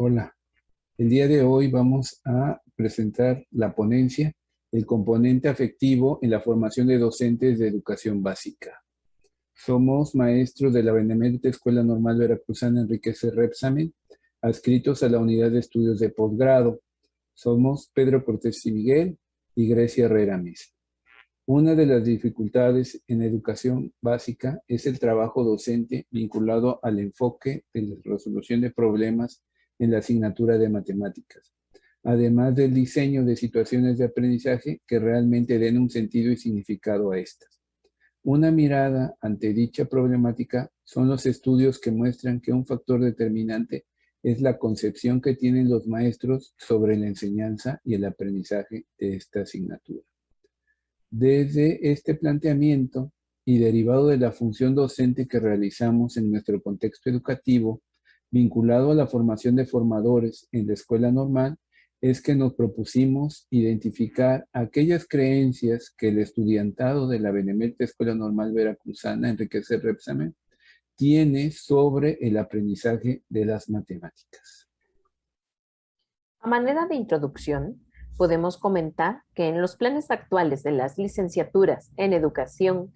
Hola, el día de hoy vamos a presentar la ponencia, el componente afectivo en la formación de docentes de educación básica. Somos maestros de la Benemérita Escuela Normal Veracruzana Enrique C. Repsamen, adscritos a la Unidad de Estudios de Posgrado. Somos Pedro Cortés y Miguel y Grecia Herrera Mesa. Una de las dificultades en educación básica es el trabajo docente vinculado al enfoque de la resolución de problemas en la asignatura de matemáticas, además del diseño de situaciones de aprendizaje que realmente den un sentido y significado a estas. Una mirada ante dicha problemática son los estudios que muestran que un factor determinante es la concepción que tienen los maestros sobre la enseñanza y el aprendizaje de esta asignatura. Desde este planteamiento y derivado de la función docente que realizamos en nuestro contexto educativo, vinculado a la formación de formadores en la escuela normal, es que nos propusimos identificar aquellas creencias que el estudiantado de la Benemérita Escuela Normal Veracruzana Enrique C. Repsamen tiene sobre el aprendizaje de las matemáticas. A manera de introducción, podemos comentar que en los planes actuales de las licenciaturas en educación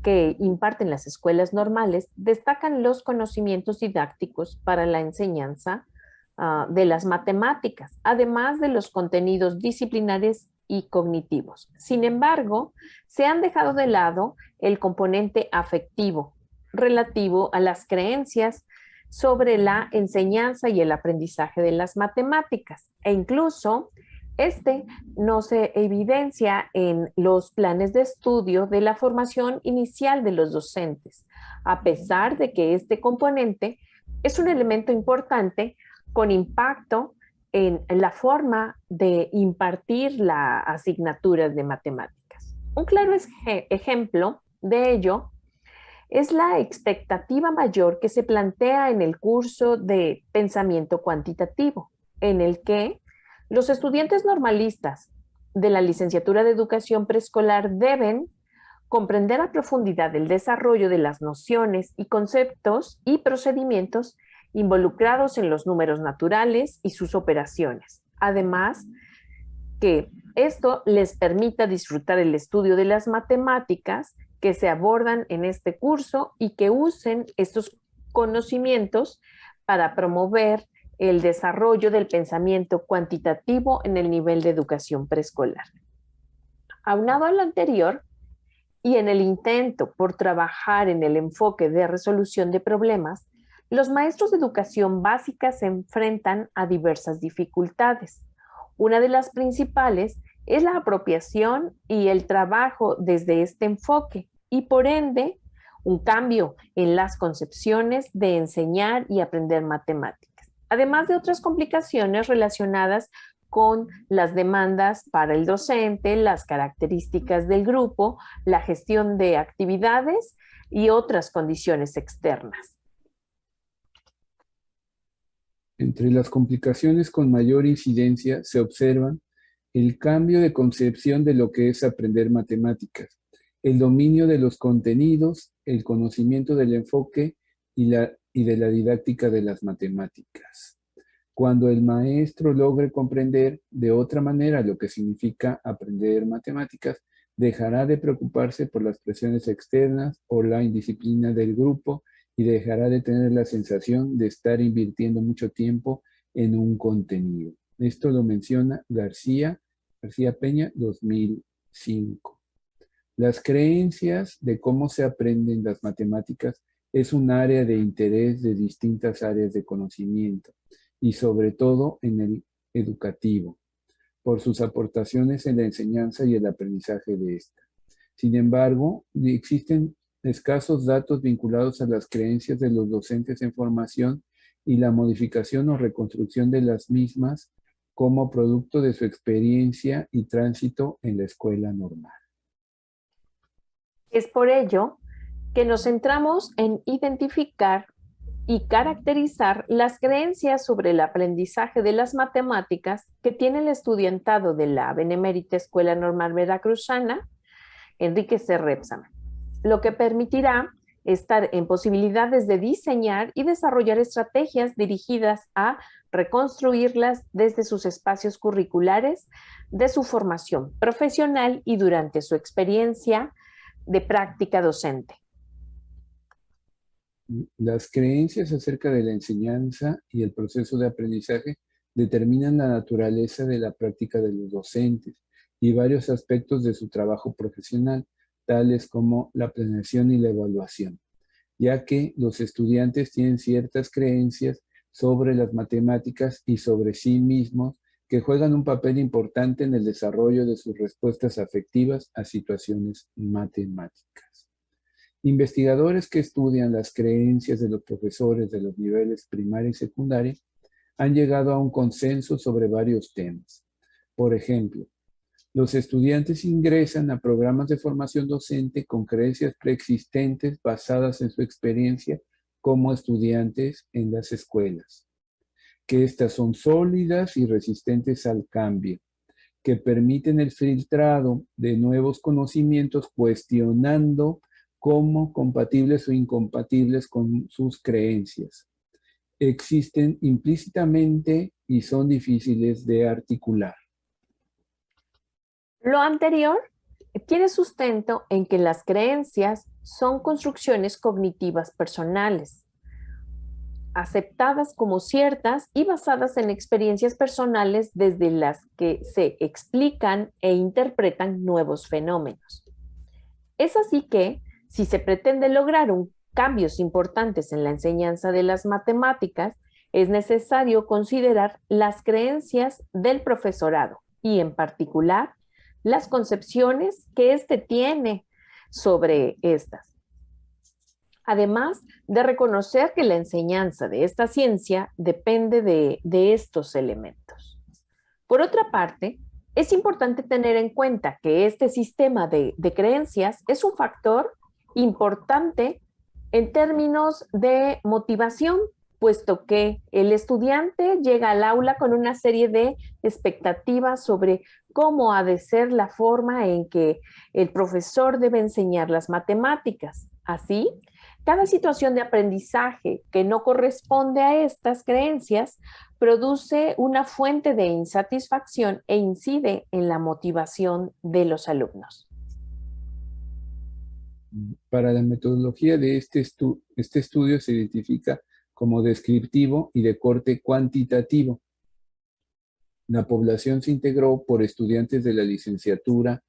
que imparten las escuelas normales, destacan los conocimientos didácticos para la enseñanza de las matemáticas, además de los contenidos disciplinares y cognitivos. Sin embargo, se han dejado de lado el componente afectivo relativo a las creencias sobre la enseñanza y el aprendizaje de las matemáticas, e incluso este no se evidencia en los planes de estudio de la formación inicial de los docentes, a pesar de que este componente es un elemento importante con impacto en la forma de impartir las asignaturas de matemáticas. Un claro ejemplo de ello es la expectativa mayor que se plantea en el curso de pensamiento cuantitativo, en el que los estudiantes normalistas de la licenciatura de educación preescolar deben comprender a profundidad el desarrollo de las nociones y conceptos y procedimientos involucrados en los números naturales y sus operaciones. Además, que esto les permita disfrutar el estudio de las matemáticas que se abordan en este curso y que usen estos conocimientos para promover el desarrollo del pensamiento cuantitativo en el nivel de educación preescolar. Aunado a lo anterior, y en el intento por trabajar en el enfoque de resolución de problemas, los maestros de educación básica se enfrentan a diversas dificultades. Una de las principales es la apropiación y el trabajo desde este enfoque y por ende un cambio en las concepciones de enseñar y aprender matemáticas, además de otras complicaciones relacionadas con las demandas para el docente, las características del grupo, la gestión de actividades y otras condiciones externas. Entre las complicaciones con mayor incidencia se observan el cambio de concepción de lo que es aprender matemáticas, el dominio de los contenidos, el conocimiento del enfoque y de la didáctica de las matemáticas. Cuando el maestro logre comprender de otra manera lo que significa aprender matemáticas, dejará de preocuparse por las presiones externas o la indisciplina del grupo y dejará de tener la sensación de estar invirtiendo mucho tiempo en un contenido. Esto lo menciona García Peña, 2005. Las creencias de cómo se aprenden las matemáticas es un área de interés de distintas áreas de conocimiento y sobre todo en el educativo, por sus aportaciones en la enseñanza y el aprendizaje de esta. Sin embargo, existen escasos datos vinculados a las creencias de los docentes en formación y la modificación o reconstrucción de las mismas como producto de su experiencia y tránsito en la escuela normal. Es por ello que nos centramos en identificar y caracterizar las creencias sobre el aprendizaje de las matemáticas que tiene el estudiantado de la Benemérita Escuela Normal Veracruzana Enrique C. Repsamen, lo que permitirá estar en posibilidades de diseñar y desarrollar estrategias dirigidas a reconstruirlas desde sus espacios curriculares, de su formación profesional y durante su experiencia de práctica docente. Las creencias acerca de la enseñanza y el proceso de aprendizaje determinan la naturaleza de la práctica de los docentes y varios aspectos de su trabajo profesional, tales como la planeación y la evaluación, ya que los estudiantes tienen ciertas creencias sobre las matemáticas y sobre sí mismos que juegan un papel importante en el desarrollo de sus respuestas afectivas a situaciones matemáticas. Investigadores que estudian las creencias de los profesores de los niveles primaria y secundaria han llegado a un consenso sobre varios temas. Por ejemplo, los estudiantes ingresan a programas de formación docente con creencias preexistentes basadas en su experiencia como estudiantes en las escuelas, que éstas son sólidas y resistentes al cambio, que permiten el filtrado de nuevos conocimientos cuestionando como compatibles o incompatibles con sus creencias. Existen implícitamente y son difíciles de articular. Lo anterior tiene sustento en que las creencias son construcciones cognitivas personales, aceptadas como ciertas y basadas en experiencias personales desde las que se explican e interpretan nuevos fenómenos. Es así que, si se pretende lograr cambios importantes en la enseñanza de las matemáticas, es necesario considerar las creencias del profesorado y, en particular, las concepciones que éste tiene sobre estas. Además de reconocer que la enseñanza de esta ciencia depende de estos elementos. Por otra parte, es importante tener en cuenta que este sistema de creencias es un factor importante en términos de motivación, puesto que el estudiante llega al aula con una serie de expectativas sobre cómo ha de ser la forma en que el profesor debe enseñar las matemáticas. Así, cada situación de aprendizaje que no corresponde a estas creencias produce una fuente de insatisfacción e incide en la motivación de los alumnos. Para la metodología de este estudio se identifica como descriptivo y de corte cuantitativo. La población se integró por estudiantes de la licenciatura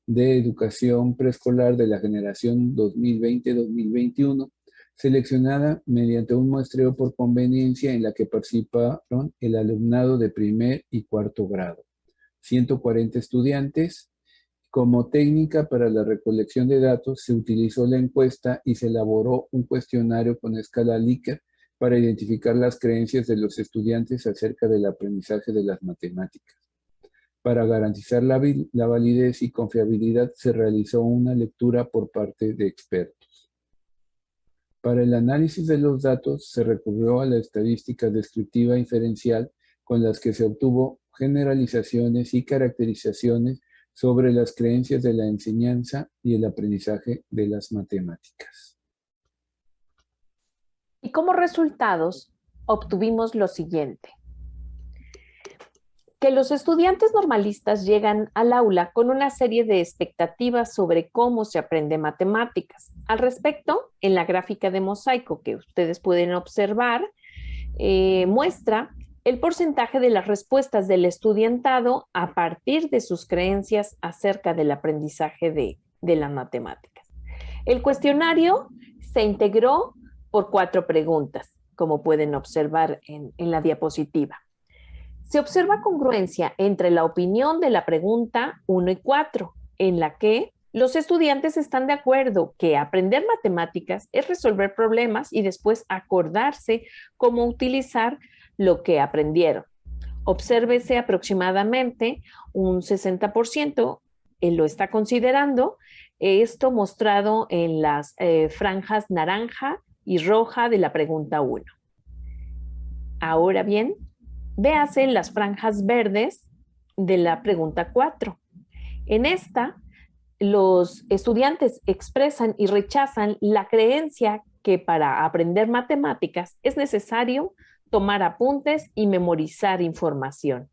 de educación preescolar de la generación 2020-2021, seleccionada mediante un muestreo por conveniencia en la que participaron el alumnado de primer y cuarto grado. 140 estudiantes. Como técnica para la recolección de datos, se utilizó la encuesta y se elaboró un cuestionario con escala Likert para identificar las creencias de los estudiantes acerca del aprendizaje de las matemáticas. Para garantizar la validez y confiabilidad, se realizó una lectura por parte de expertos. Para el análisis de los datos, se recurrió a la estadística descriptiva inferencial, con las que se obtuvo generalizaciones y caracterizaciones sobre las creencias de la enseñanza y el aprendizaje de las matemáticas. Y como resultados, obtuvimos lo siguiente: que los estudiantes normalistas llegan al aula con una serie de expectativas sobre cómo se aprende matemáticas. Al respecto, en la gráfica de mosaico que ustedes pueden observar, muestra el porcentaje de las respuestas del estudiantado a partir de sus creencias acerca del aprendizaje de las matemáticas. El cuestionario se integró por 4 preguntas, como pueden observar en la diapositiva. Se observa congruencia entre la opinión de la pregunta 1 y 4, en la que los estudiantes están de acuerdo que aprender matemáticas es resolver problemas y después acordarse cómo utilizar lo que aprendieron. Obsérvese aproximadamente un 60% lo está considerando, esto mostrado en las franjas naranja y roja de la pregunta 1. Ahora bien, véase las franjas verdes de la pregunta 4. En esta, los estudiantes expresan y rechazan la creencia que para aprender matemáticas es necesario tomar apuntes y memorizar información.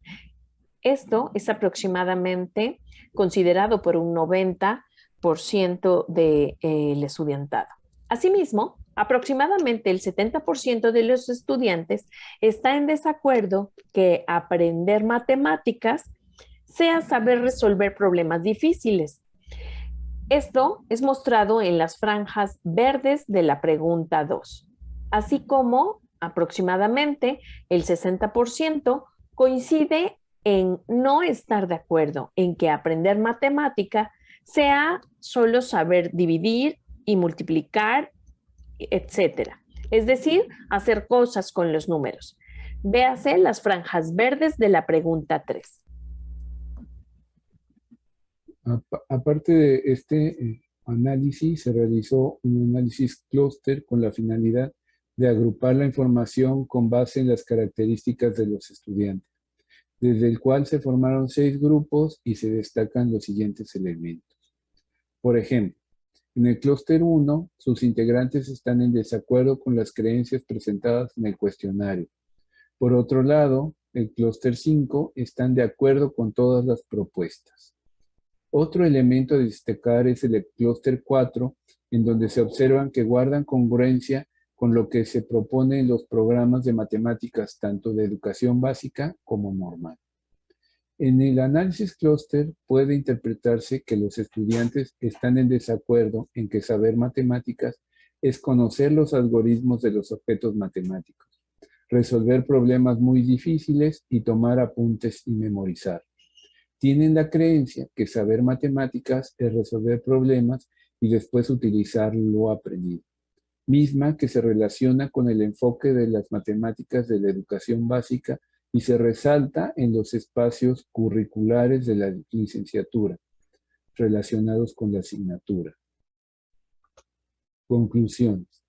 Esto es aproximadamente considerado por un 90% del estudiantado. Asimismo, aproximadamente el 70% de los estudiantes está en desacuerdo que aprender matemáticas sea saber resolver problemas difíciles. Esto es mostrado en las franjas verdes de la pregunta 2, así como aproximadamente el 60% coincide en no estar de acuerdo en que aprender matemática sea solo saber dividir y multiplicar, etcétera. Es decir, hacer cosas con los números. Véase las franjas verdes de la pregunta 3. Aparte de este análisis, se realizó un análisis clúster con la finalidad de agrupar la información con base en las características de los estudiantes, desde el cual se formaron 6 grupos y se destacan los siguientes elementos. Por ejemplo, en el clúster 1, sus integrantes están en desacuerdo con las creencias presentadas en el cuestionario. Por otro lado, el clúster 5 están de acuerdo con todas las propuestas. Otro elemento a destacar es el clúster 4, en donde se observan que guardan congruencia con lo que se propone en los programas de matemáticas, tanto de educación básica como normal. En el análisis clúster puede interpretarse que los estudiantes están en desacuerdo en que saber matemáticas es conocer los algoritmos de los objetos matemáticos, resolver problemas muy difíciles y tomar apuntes y memorizar. Tienen la creencia que saber matemáticas es resolver problemas y después utilizar lo aprendido, misma que se relaciona con el enfoque de las matemáticas de la educación básica y se resalta en los espacios curriculares de la licenciatura relacionados con la asignatura. Conclusiones.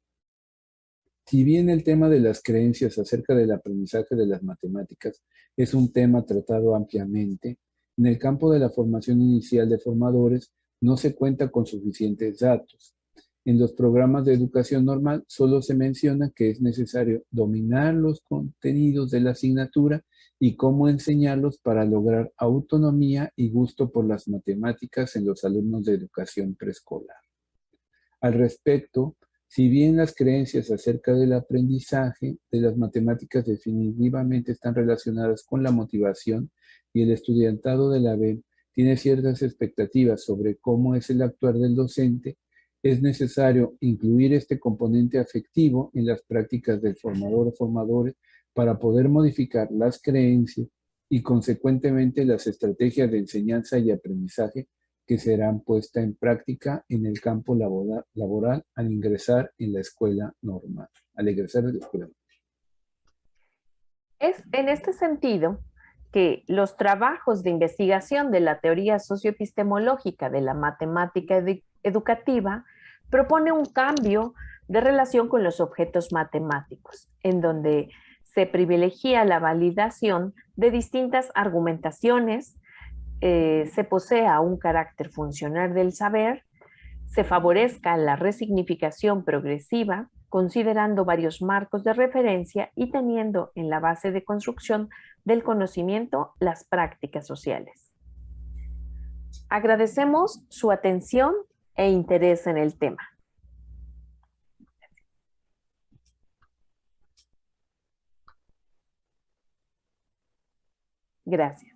Si bien el tema de las creencias acerca del aprendizaje de las matemáticas es un tema tratado ampliamente, en el campo de la formación inicial de formadores no se cuenta con suficientes datos. En los programas de educación normal solo se menciona que es necesario dominar los contenidos de la asignatura y cómo enseñarlos para lograr autonomía y gusto por las matemáticas en los alumnos de educación preescolar. Al respecto, si bien las creencias acerca del aprendizaje de las matemáticas definitivamente están relacionadas con la motivación y el estudiantado de la BEM tiene ciertas expectativas sobre cómo es el actuar del docente, es necesario incluir este componente afectivo en las prácticas del formador o formadores para poder modificar las creencias y consecuentemente las estrategias de enseñanza y aprendizaje que serán puestas en práctica en el campo laboral al ingresar en la escuela normal, al egresar de la escuela normal. Es en este sentido que los trabajos de investigación de la teoría socioepistemológica de la matemática educativa propone un cambio de relación con los objetos matemáticos, en donde se privilegia la validación de distintas argumentaciones, se posea un carácter funcional del saber, se favorezca la resignificación progresiva, considerando varios marcos de referencia y teniendo en la base de construcción del conocimiento las prácticas sociales. Agradecemos su atención e interés en el tema. Gracias.